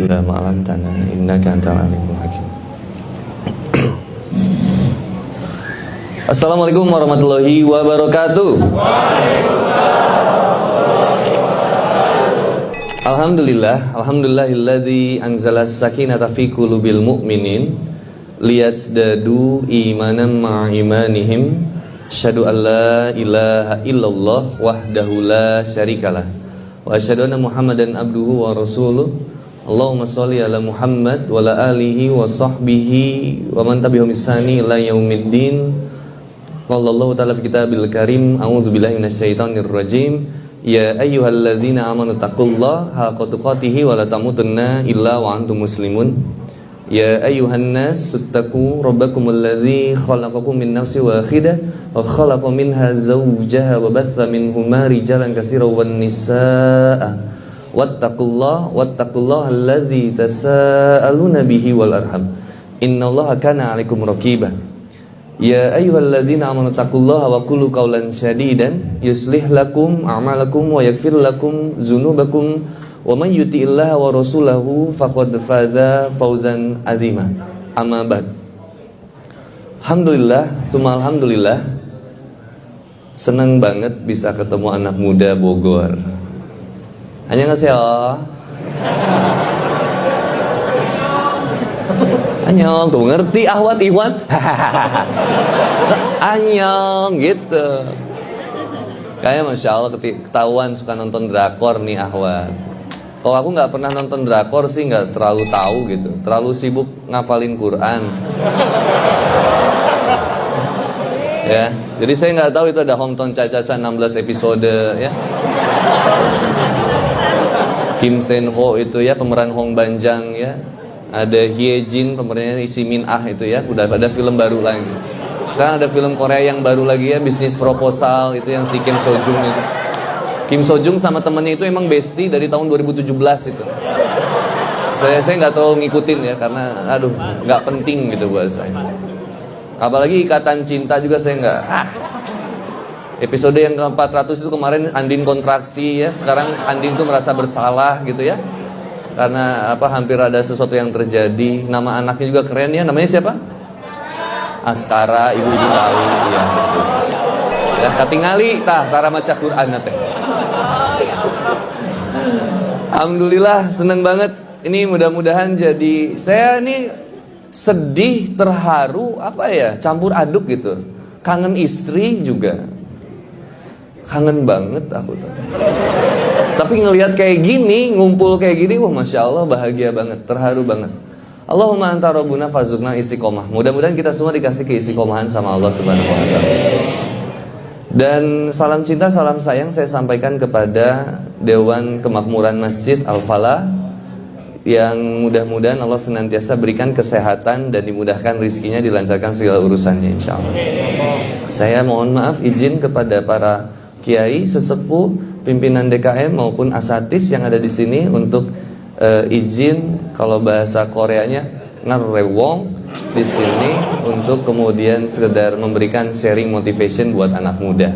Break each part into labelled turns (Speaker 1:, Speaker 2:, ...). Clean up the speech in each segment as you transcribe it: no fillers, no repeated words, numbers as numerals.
Speaker 1: illa ma 'allamtana innaka antal alimul hakim. Assalamualaikum warahmatullahi wabarakatuh. Alhamdulillahilladzi anzala sakinata fi qulubil mu'minin liyazdadu imanan ma'a imanihim. Asyhadu an la ilaha illallah wahdahu la syarikalah wa asyhadu anna Muhammadan abduhu wa rasuluh. Allahumma sholli ala Muhammad wa ala alihi wa sahbihi wa man tabi'ahum ihsani ila yaumiddin. Wallahu ta'ala fi kitabil karim. A'udzubillahi minasyaitonir rajim. Ya ayyuhalladzina amanu taqullaha haqqa tuqatih wa la tamutunna illa wa antum muslimun. Ya ayyuhan nas ittaqu rabbakumul ladzi khalaqakum min nafsin wahidah wa khalaqa minha zawjaha wa batha minhuma rijalan katsiran wan nisaa. Wattaqullaha alladzi tasaaluna bihi wal arham. Innallaha kana 'alaikum raqiba. Ya ayyuhalladzina amanu taqullaha wa qulu qawlan sadidan yuslih lakum a'malakum wa yaghfir lakum dzunubakum wa may yuti'illaha wa rasulahu faqad faza fawzan 'azima. Amma ba'd. Alhamdulillah, tsumma alhamdulillah. Senang banget bisa ketemu anak muda Bogor. Annyeonghaseyo. Anyong, tuh ngerti Ahwat Iwan. Anyong gitu. Kayak Masya Allah ketahuan suka nonton drakor nih Ahwat. Kalau aku gak pernah nonton drakor sih, gak terlalu tahu gitu. Terlalu sibuk ngapalin Quran. Ya, jadi saya gak tahu itu ada Hometown Cha-Cha-Cha 16 episode ya. Kim Sen Ho itu ya pemeran Hong Banjang ya. Ada Hye Jin pemerannya Lee Min Ah itu ya. Udah ada film baru lagi. Sekarang ada film Korea yang baru lagi ya, Bisnis Proposal itu yang si Kim So Jung itu. Kim So Jung sama temennya itu emang bestie dari tahun 2017 itu. Saya nggak terlalu ngikutin ya karena aduh nggak penting gitu buat saya. Apalagi Ikatan Cinta juga saya nggak. Episode yang ke-400 itu kemarin Andin kontraksi ya. Sekarang Andin tuh merasa bersalah gitu ya. Karena hampir ada sesuatu yang terjadi. Nama anaknya juga keren ya. Namanya siapa? Askara, ibu-ibu tahu ya. Ya, katingali tah tara maca Quran teh. Alhamdulillah seneng banget. Ini mudah-mudahan jadi saya nih sedih, terharu, campur aduk gitu. Kangen istri juga. Kangen banget aku tuh. Tapi ngelihat kayak gini, ngumpul kayak gini, wah Masya Allah bahagia banget, terharu banget. Allahumma anta rabbuna farzuqna istiqomah. Mudah-mudahan kita semua dikasih keistiqomahan sama Allah Subhanahu wa taala. Dan salam cinta, salam sayang saya sampaikan kepada Dewan Kemakmuran Masjid Al-Falah, yang mudah-mudahan Allah senantiasa berikan kesehatan dan dimudahkan rezekinya, dilancarkan segala urusannya insyaallah. Saya mohon maaf izin kepada para kiai, sesepuh, pimpinan DKM maupun asatis yang ada di sini untuk izin kalau bahasa Koreanya ngarewong di sini untuk kemudian sekedar memberikan sharing motivation buat anak muda.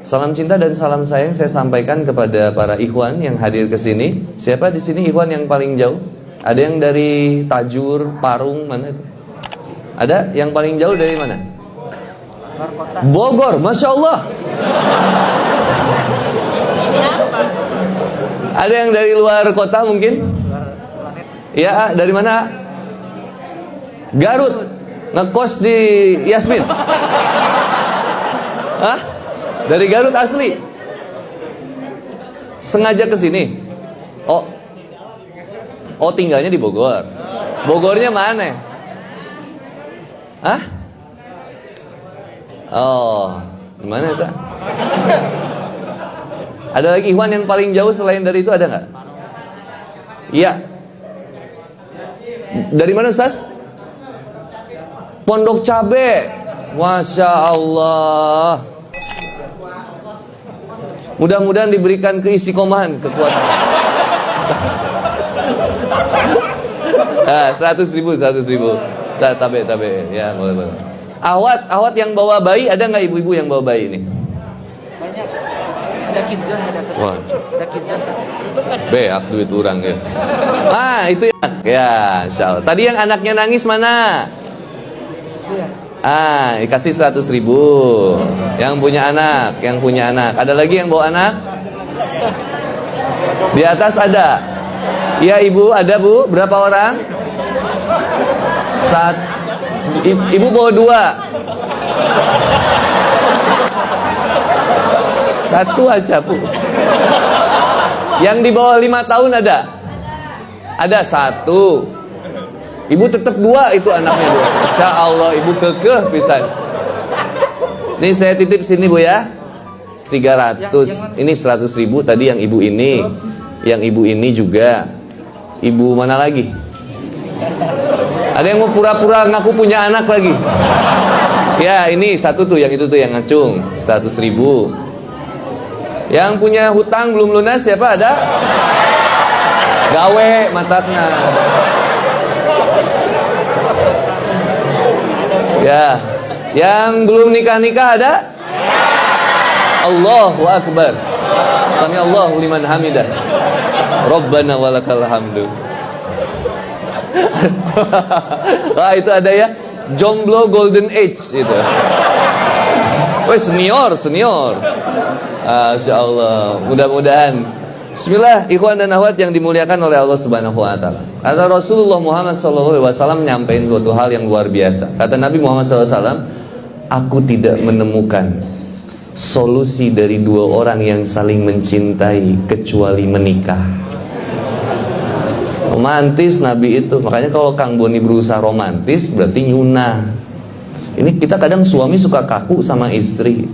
Speaker 1: Salam cinta dan salam sayang saya sampaikan kepada para ikhwan yang hadir ke sini. Siapa di sini ikhwan yang paling jauh? Ada yang dari Tajur, Parung, mana itu? Ada yang paling jauh dari mana? Bogor, Masya Allah. Ada yang dari luar kota mungkin? Ya, dari mana? Garut. Ngekos di Yasmin. Hah? Dari Garut asli? Sengaja ke sini? Oh tinggalnya di Bogor. Bogornya mana? Hah? Oh, gimana itu? Ada lagi ikhwan yang paling jauh selain dari itu, ada nggak? Iya. Dari mana Ustaz? Pondok Cabe. Masya Allah. Mudah-mudahan diberikan keistiqomahan, kekuatan. 100 ribu. Tabe. Ya, boleh. Awat yang bawa bayi, ada nggak ibu-ibu yang bawa bayi ini? Wah, beak duit orang ya. Ah, itu ya, insya Allah. Tadi yang anaknya nangis mana? Ah, dikasih 100.000. Yang punya anak, Ada lagi yang bawa anak? Di atas ada. Iya ibu, ada bu. Berapa orang? Ibu bawa 2. 1 aja bu. Yang di bawah 5 tahun ada? Ada 1. Ibu tetap 2 itu anaknya 2. Insya Allah ibu kekeh pisan. Ini saya titip sini bu ya. 300. Ini 100.000 tadi yang ibu ini. Yang ibu ini juga. Ibu mana lagi? Ada yang mau pura-pura ngaku punya anak lagi? Ya ini 1 tuh, yang itu tuh yang ngacung 100.000. Yang punya hutang belum lunas siapa ada? Gawe matakna. Ya, yang belum nikah-nikah ada? Allahu Akbar. Sami Allahu liman hamidah. Rabbana walakal hamdu. Wah itu ada ya, jomblo golden age itu. Wah senior. Masya Allah. Mudah-mudahan. Bismillah, ikhwan dan akhwat yang dimuliakan oleh Allah Subhanahu wa taala. Kata Rasulullah Muhammad sallallahu alaihi wasallam nyampein suatu hal yang luar biasa. Kata Nabi Muhammad sallallahu alaihi wasallam, "Aku tidak menemukan solusi dari 2 orang yang saling mencintai kecuali menikah." Romantis Nabi itu. Makanya kalau Kang Boni berusaha romantis berarti nyunah. Ini kita kadang suami suka kaku sama istri.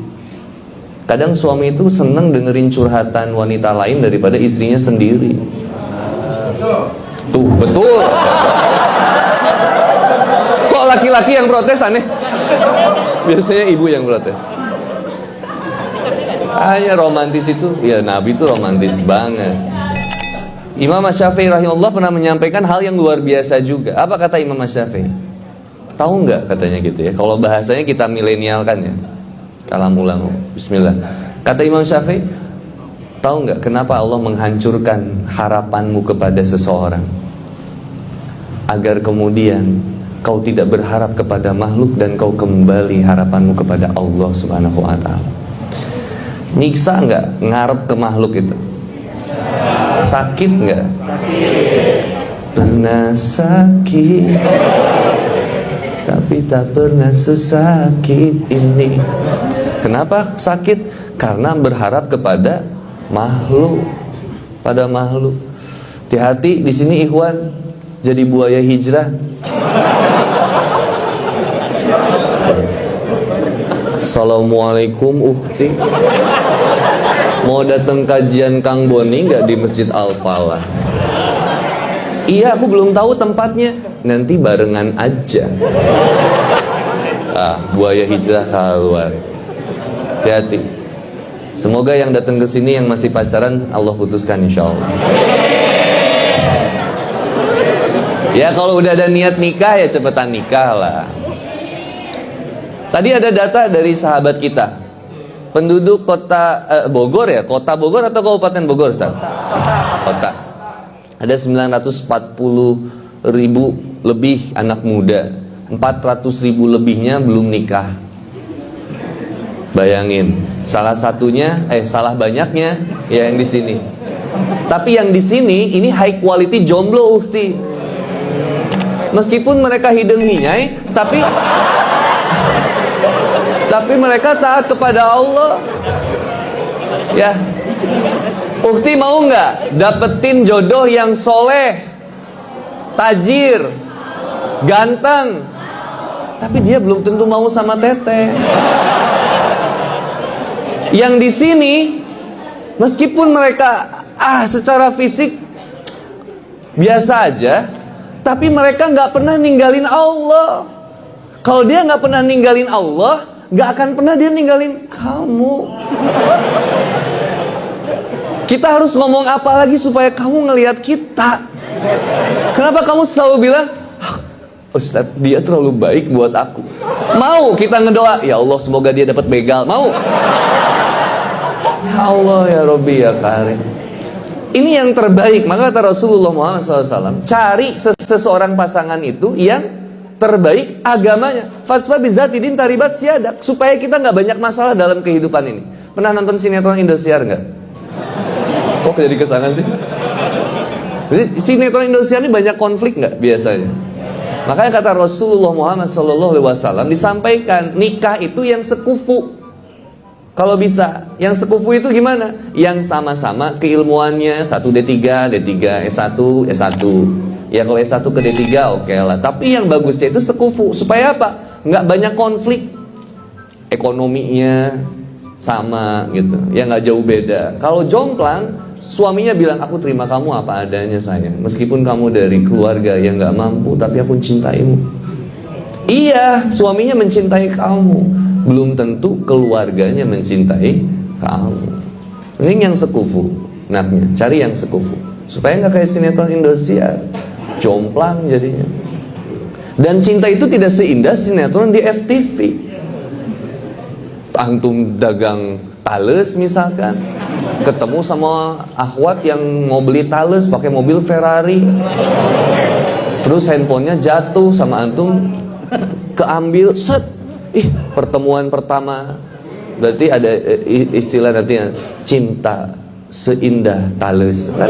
Speaker 1: Kadang suami itu senang dengerin curhatan wanita lain daripada istrinya sendiri. Tuh, betul. Kok laki-laki yang protes aneh? Biasanya ibu yang protes. Hanya romantis itu, ya Nabi itu romantis banget. Imam Syafi'i rahimahullah pernah menyampaikan hal yang luar biasa juga. Apa kata Imam Syafi'i? Tahu nggak katanya gitu ya? Kalau bahasanya kita milenial kan ya. Kalam ulama. Bismillah. Kata Imam Syafi'i, tahu nggak kenapa Allah menghancurkan harapanmu kepada seseorang? Agar kemudian kau tidak berharap kepada makhluk dan kau kembali harapanmu kepada Allah Subhanahu wa taala. Nyiksa nggak ngarep ke makhluk itu? Sakit nggak? Pernah sakit, tapi tak pernah sesakit ini. Kenapa sakit? Karena berharap kepada makhluk, pada makhluk. Hati-hati di sini ikhwan, jadi buaya hijrah. Assalamualaikum ukhti. Mau datang kajian Kang Boni nggak di Masjid Al-Falah? Iya, aku belum tahu tempatnya. Nanti barengan aja. Buaya hijrah keluar. Hati-hati. Semoga yang datang ke sini yang masih pacaran Allah putuskan insya Allah. Ya kalau udah ada niat nikah ya cepetan nikah lah. Tadi ada data dari sahabat kita. Penduduk kota Bogor ya, kota Bogor atau Kabupaten Bogor, Ustaz? Kota. Ada 940.000 lebih anak muda. 400.000 lebihnya belum nikah. Bayangin, salah banyaknya ya yang di sini. Tapi yang di sini ini high quality jomblo ukti. Meskipun mereka hidung minyai, tapi mereka taat kepada Allah. Ya, ukti mau nggak dapetin jodoh yang soleh, tajir, ganteng, tapi dia belum tentu mau sama teteh. Yang di sini, meskipun mereka secara fisik biasa aja, tapi mereka nggak pernah ninggalin Allah. Kalau dia nggak pernah ninggalin Allah, nggak akan pernah dia ninggalin kamu. Kita harus ngomong apa lagi supaya kamu ngelihat kita? Kenapa kamu selalu bilang, Ustaz, dia terlalu baik buat aku. Mau kita ngedoa, ya Allah semoga dia dapat begal. Mau? Ya Allah ya Rabbi ya Karim. Ini yang terbaik. Maka kata Rasulullah Muhammad SAW, cari seseorang pasangan itu yang terbaik agamanya. Fasfa bizatidin taribat siadak. Supaya kita nggak banyak masalah dalam kehidupan ini. Pernah nonton sinetron Indosiar nggak? Kok jadi kesana sih? Jadi sinetron Indosiar ini banyak konflik nggak biasanya? Makanya kata Rasulullah Muhammad SAW disampaikan, nikah itu yang sekufu. Kalau bisa, yang sekufu itu gimana? Yang sama-sama keilmuannya 1D3, D3, S1, S1. Ya kalau S1 ke D3 oke lah. Tapi yang bagusnya itu sekufu. Supaya apa? Nggak banyak konflik. Ekonominya sama gitu. Ya nggak jauh beda. Kalau jomplang, suaminya bilang, aku terima kamu apa adanya sayang. Meskipun kamu dari keluarga yang nggak mampu, tapi aku mencintaimu. Iya, suaminya mencintai kamu. Belum tentu keluarganya mencintai kamu. Ini yang sekufu. Naknya, cari yang sekufu. Supaya nggak kayak sinetron Indosiar, jomplang jadinya. Dan cinta itu tidak seindah sinetron di FTV. Antum dagang tales misalkan, ketemu sama akhwat yang mau beli tales pakai mobil Ferrari, terus handphonenya jatuh sama antum, keambil, set. Pertemuan pertama. Berarti ada istilah nanti cinta seindah tales kan?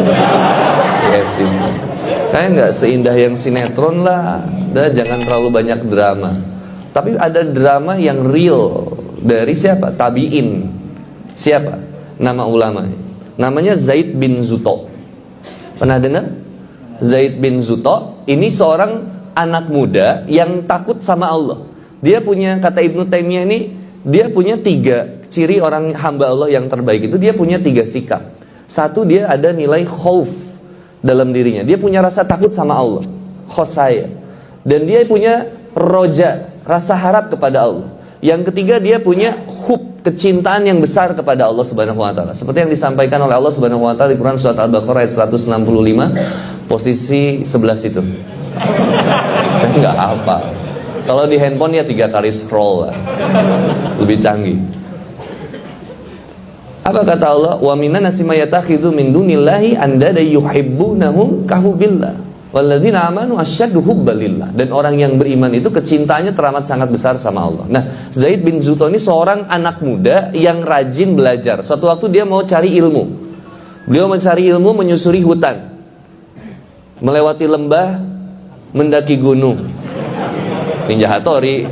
Speaker 1: Kayak nggak seindah yang sinetron lah. Dan jangan terlalu banyak drama. Tapi ada drama yang real. Dari siapa? Tabi'in. Siapa? Nama ulamanya. Namanya Zaid bin Zuto. Pernah dengar? Zaid bin Zuto ini seorang anak muda yang takut sama Allah. Dia punya, kata Ibnu Taimiyah ini, dia punya 3 ciri orang hamba Allah yang terbaik itu. Dia punya 3 sikap. Satu, dia ada nilai khauf dalam dirinya. Dia punya rasa takut sama Allah, khosaya. Dan dia punya roja, rasa harap kepada Allah. Yang ketiga, dia punya hub, kecintaan yang besar kepada Allah Subhanahu wa taala. Seperti yang disampaikan oleh Allah Subhanahu wa taala di Quran surat Al-Baqarah ayat 165, posisi 11 itu. Saya nggak hafal. Kalau di handphone ya 3 kali scroll lah. Lebih canggih. Apa kata Allah? Wa minan nasi mayattakhidhu min dunillahi andada yuhibbunahum kahubbillah. Walladzina amanu asyaddu hubbalillah. Dan orang yang beriman itu kecintaannya teramat sangat besar sama Allah. Nah, Zaid bin Zuto ini seorang anak muda yang rajin belajar. Suatu waktu dia mau cari ilmu. Beliau mencari ilmu menyusuri hutan, melewati lembah, mendaki gunung. Ninja Hattori.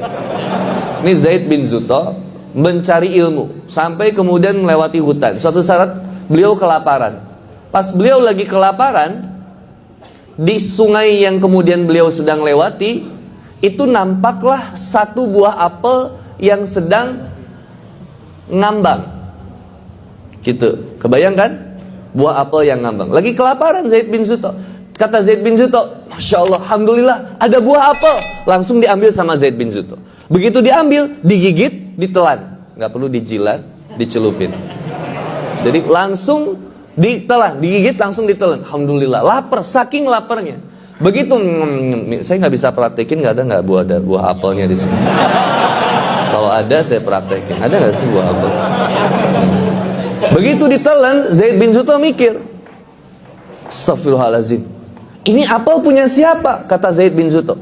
Speaker 1: Ini Zaid bin Zuto mencari ilmu sampai kemudian melewati hutan. Suatu saat beliau kelaparan. Pas beliau lagi kelaparan, di sungai yang kemudian beliau sedang lewati, itu nampaklah satu buah apel yang sedang ngambang. Gitu. Kebayangkan? Buah apel yang ngambang. Lagi kelaparan Zaid bin Zuto. Kata Zaid bin Zuto, Masya Allah, Alhamdulillah, ada buah apel. Langsung diambil sama Zaid bin Zuto. Begitu diambil, digigit, ditelan. Nggak perlu dijilat, dicelupin. Jadi langsung ditelan, digigit, langsung ditelan. Alhamdulillah, lapar, saking laparnya. Begitu, saya nggak bisa praktekin, nggak ada buah apelnya di sini. Kalau ada, saya praktekin. Ada nggak sih buah apel? Begitu ditelan, Zaid bin Zuto mikir, Astagfirullahaladzim, ini apel punya siapa? Kata Zaid bin Zuto.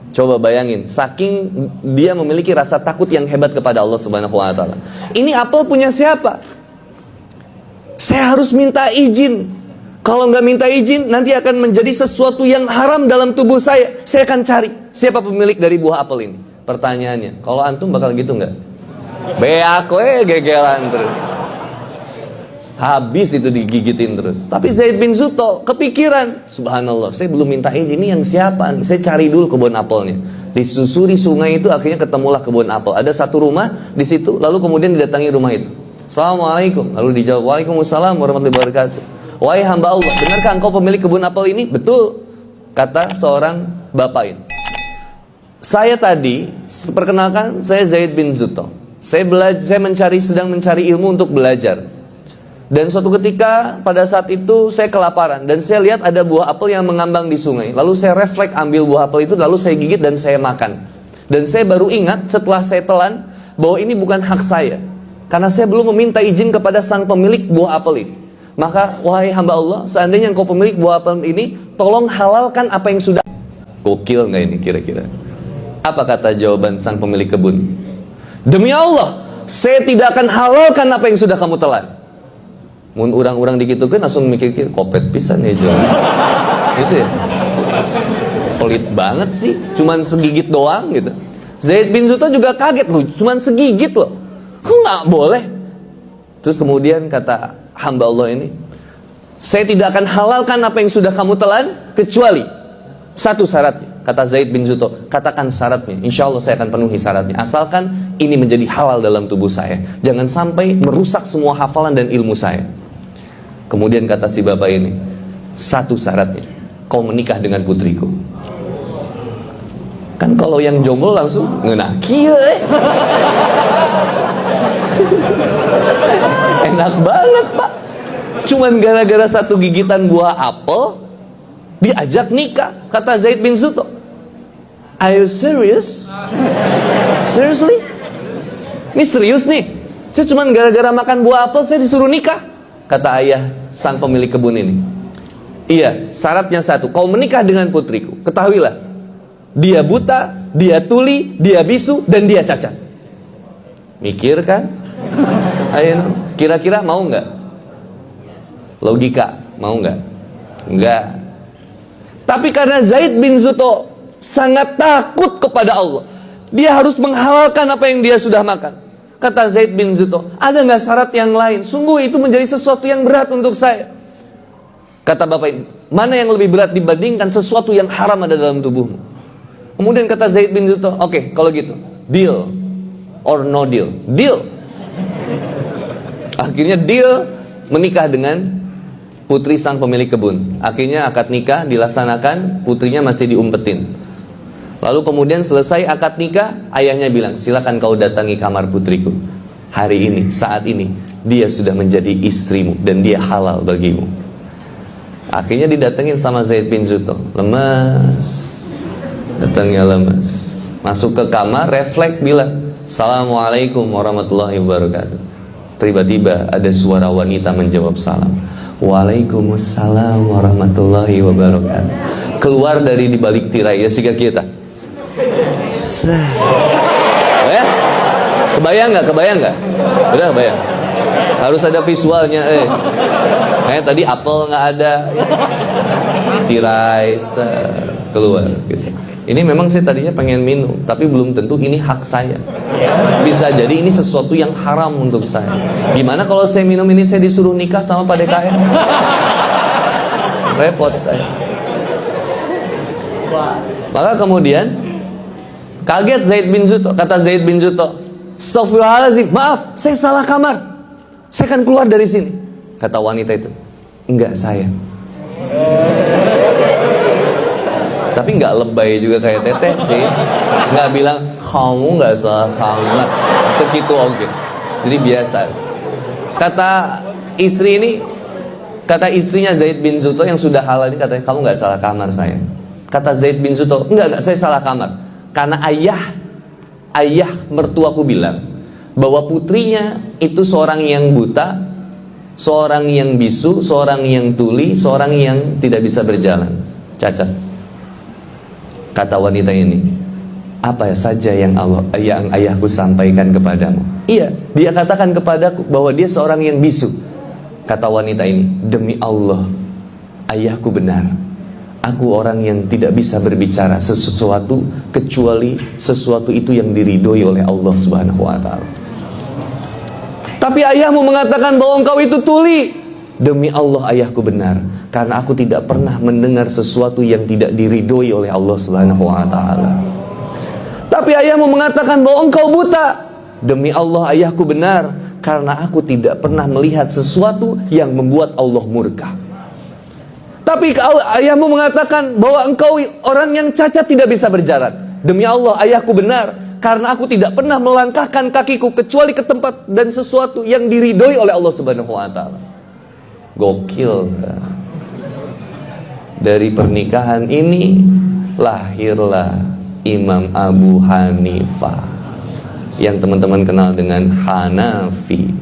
Speaker 1: Coba bayangin, saking dia memiliki rasa takut yang hebat kepada Allah Subhanahu wa taala. Ini apel punya siapa? Saya harus minta izin. Kalau nggak minta izin, nanti akan menjadi sesuatu yang haram dalam tubuh saya. Saya akan cari siapa pemilik dari buah apel ini. Pertanyaannya, kalau antum bakal gitu nggak? Be aku gegeran terus. Habis itu digigitin terus. Tapi Zaid bin Zuto kepikiran, subhanallah, saya belum minta izin, ini yang siapa nih? Saya cari dulu kebun apelnya. Disusuri sungai itu, akhirnya ketemulah kebun apel. Ada satu rumah di situ, lalu kemudian didatangi rumah itu. Assalamualaikum. Lalu dijawab, Waalaikumsalam warahmatullahi wabarakatuh. Wahai hamba Allah, benarkah engkau pemilik kebun apel ini? Betul, kata seorang bapak ini. Saya tadi, perkenalkan, saya Zaid bin Zuto. Saya sedang mencari ilmu untuk belajar. Dan suatu ketika pada saat itu saya kelaparan dan saya lihat ada buah apel yang mengambang di sungai. Lalu saya refleks ambil buah apel itu, lalu saya gigit dan saya makan. Dan saya baru ingat setelah saya telan bahwa ini bukan hak saya. karena saya belum meminta izin kepada sang pemilik buah apel ini. Maka wahai hamba Allah, seandainya engkau pemilik buah apel ini, tolong halalkan apa yang sudah. Gokil nggak ini kira-kira? Apa kata jawaban sang pemilik kebun? Demi Allah, saya tidak akan halalkan apa yang sudah kamu telan. Mun orang-orang dikitukan langsung mikir-mikir, kopet pisan ya jual. Gitu ya. Pelit banget sih, cuman segigit doang gitu. Zaid bin Zuto juga kaget loh, cuman segigit loh. Kok nggak boleh? Terus kemudian kata hamba Allah ini, saya tidak akan halalkan apa yang sudah kamu telan kecuali satu syaratnya. Kata Zaid bin Zuto, katakan syaratnya, insya Allah saya akan penuhi syaratnya, asalkan ini menjadi halal dalam tubuh saya. Jangan sampai merusak semua hafalan dan ilmu saya. Kemudian kata si bapak ini, satu syaratnya, kau menikah dengan putriku. Kan kalau yang jomblo langsung ngenakil enak banget pak, cuman gara-gara satu gigitan buah apel diajak nikah. Kata Zaid bin Zuto, are you serious? Seriously? Ini serius nih, saya cuman gara-gara makan buah apel saya disuruh nikah. Kata ayah sang pemilik kebun ini, iya, syaratnya satu, kau menikah dengan putriku. Ketahuilah, dia buta, dia tuli, dia bisu, dan dia cacat. Mikir kan? Ayo, kira-kira mau nggak? Logika, mau nggak? Nggak. Tapi karena Zaid bin Zuto sangat takut kepada Allah, dia harus menghalalkan apa yang dia sudah makan. Kata Zaid bin Zuto, ada nggak syarat yang lain? Sungguh itu menjadi sesuatu yang berat untuk saya. Kata bapak ini, mana yang lebih berat dibandingkan sesuatu yang haram ada dalam tubuhmu? Kemudian kata Zaid bin Zuto, oke, kalau gitu, deal or no deal? Deal. Akhirnya deal, menikah dengan putri sang pemilik kebun. Akhirnya akad nikah dilaksanakan, putrinya masih diumpetin. Lalu kemudian selesai akad nikah, ayahnya bilang, silakan kau datangi kamar putriku. Hari ini, saat ini, dia sudah menjadi istrimu dan dia halal bagimu. Akhirnya didatengin sama Zaid bin Zuto, lemas. Datangnya lemas, masuk ke kamar, refleks bilang, Assalamualaikum warahmatullahi wabarakatuh. Tiba-tiba ada suara wanita menjawab salam, Waalaikumsalam warahmatullahi wabarakatuh. Keluar dari dibalik tirai ya siga kita. Ya? Kebayang nggak? Kebayang nggak? Udah kebayang. Harus ada visualnya. Kayak tadi apel nggak ada, tirai keluar gitu. Ini memang saya tadinya pengen minum, tapi belum tentu ini hak saya. Bisa jadi ini sesuatu yang haram untuk saya. Gimana kalau saya minum ini saya disuruh nikah sama Pak DKM? Repot saya. Maka kemudian kaget Zaid bin Zuto. Kata Zaid bin Zuto, Astaghfirullahaladzim, maaf, saya salah kamar, saya akan keluar dari sini. Kata wanita itu, enggak sayang. Tapi nggak lebay juga kayak teteh sih, nggak bilang kamu nggak salah kamar, itu gitu oke. Jadi biasa. Kata istri ini, kata istrinya Zaid bin Zuto yang sudah halal ini, katanya kamu nggak salah kamar saya. Kata Zaid bin Zuto, enggak saya salah kamar. Karena ayah mertuaku bilang bahwa putrinya itu seorang yang buta, seorang yang bisu, seorang yang tuli, seorang yang tidak bisa berjalan, cacat. Kata wanita ini, apa saja yang ayahku sampaikan kepadamu? Iya, dia katakan kepadaku bahwa dia seorang yang bisu. Kata wanita ini, demi Allah, ayahku benar. Aku orang yang tidak bisa berbicara sesuatu kecuali sesuatu itu yang diridhoi oleh Allah Subhanahu wa taala. Tapi ayahmu mengatakan bahwa engkau itu tuli. Demi Allah, ayahku benar, karena aku tidak pernah mendengar sesuatu yang tidak diridhoi oleh Allah Subhanahu wa taala. Tapi ayahmu mengatakan bahwa engkau buta. Demi Allah, ayahku benar, karena aku tidak pernah melihat sesuatu yang membuat Allah murka. Tapi ayahmu mengatakan bahwa engkau orang yang cacat tidak bisa berjalan. Demi Allah, ayahku benar, karena aku tidak pernah melangkahkan kakiku kecuali ke tempat dan sesuatu yang diridhoi oleh Allah Subhanahu wa taala. Gokil. Dari pernikahan ini lahirlah Imam Abu Hanifah. yang teman-teman kenal dengan Hanafi,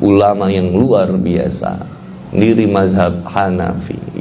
Speaker 1: ulama yang luar biasa, pendiri mazhab Hanafi.